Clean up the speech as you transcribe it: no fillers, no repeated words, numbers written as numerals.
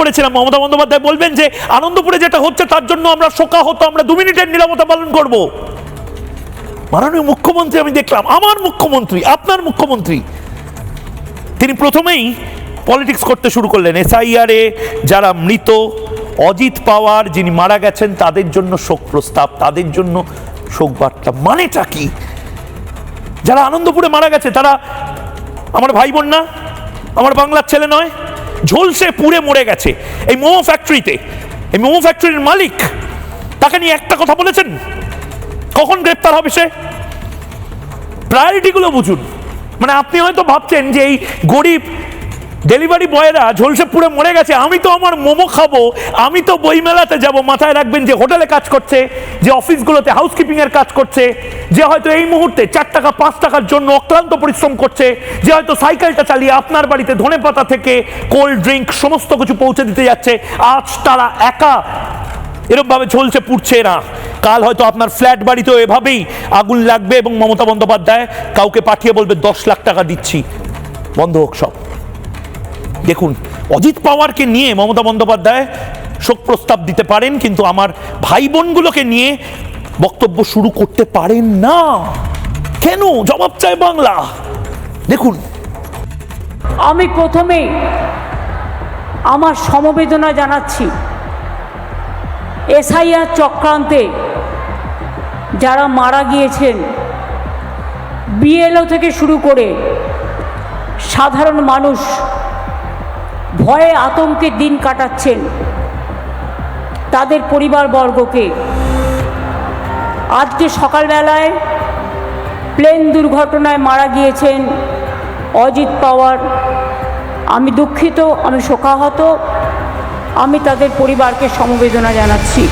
করেছিলাম, মমতা বন্দ্যোপাধ্যায় বলবেন যে আনন্দপুরে যেটা হচ্ছে তার জন্য আমরা শোকাহত, আমরা 2 মিনিটের নীরবতা পালন করব। মাননীয় মুখ্যমন্ত্রী আমি দেখলাম, আমার মুখ্যমন্ত্রী, আপনার মুখ্যমন্ত্রী, তিনি প্রথমেই পলিটিক্স করতে শুরু করলেন। এসআইআরে যারা মৃত, অজিত পাওয়ার যিনি মারা গেছেন তাদের জন্য শোক প্রস্তাব, তাদের জন্য শোক বার্তা। মানেটা কি? যারা আনন্দপুরে মারা গেছে তারা আমার ভাই বোন না, আমার বাংলার ছেলে নয়? ঝলসে পুড়ে মরে গেছে এই মোমো ফ্যাক্টরিতে। এই মোমো ফ্যাক্টরির মালিক, তাকে নিয়ে একটা কথা বলেছেন? কখন গ্রেপ্তার হবে সে? প্রায়োরিটিগুলো বুঝুন। মানে আপনি হয়তো ভাবছেন যে এই গরিব ডেলিভারি বয়রা ঝলসে পুড়ে মরে গেছে, আমি তো আমার মোমো খাবো, আমি তো বইমেলাতে যাব। মাথায় রাখবেন যে হোটেলে কাজ করছে, যে অফিসগুলোতে হাউসকিপিং এর কাজ করছে, যে হয়তো এই মুহূর্তে 4 টাকা 5 টাকার জন্য অক্লান্ত পরিশ্রম করছে, যে হয়তো সাইকেলটা চালিয়ে আপনার বাড়িতে ধনেপাতা থেকে কোল্ড ড্রিঙ্ক সমস্ত কিছু পৌঁছে দিতে যাচ্ছে, আজ তারা একা এরকমভাবে ঝলসে পুড়ছে না। কাল হয়তো আপনার ফ্ল্যাট বাড়িতেও এভাবেই আগুন লাগবে এবং মমতা বন্দ্যোপাধ্যায় কাউকে পাঠিয়ে বলবে 10 লাখ টাকা দিচ্ছি, বন্ধ হোক সব। দেখুন, অজিত পাওয়ারকে নিয়ে মমতা বন্দ্যোপাধ্যায় শোক প্রস্তাব দিতে পারেন, কিন্তু আমার ভাই বোনগুলোকে নিয়ে বক্তব্য শুরু করতে পারেন না। কেন? জবাব চায় বাংলা। দেখুন, আমি প্রথমেই আমার সমবেদনা জানাচ্ছি এসআইআর চক্রান্তে যারা মারা গিয়েছেন, বিএলও থেকে শুরু করে সাধারণ মানুষ ভয়ে আতঙ্কে দিন কাটাচ্ছেন, তাদের পরিবারবর্গকে। আজকে সকালবেলায় প্লেন দুর্ঘটনায় মারা গিয়েছেন অজিত পাওয়ার। আমি দুঃখিত, আমি শোকাহত, আমি তাদের পরিবারকে সমবেদনা জানাচ্ছি।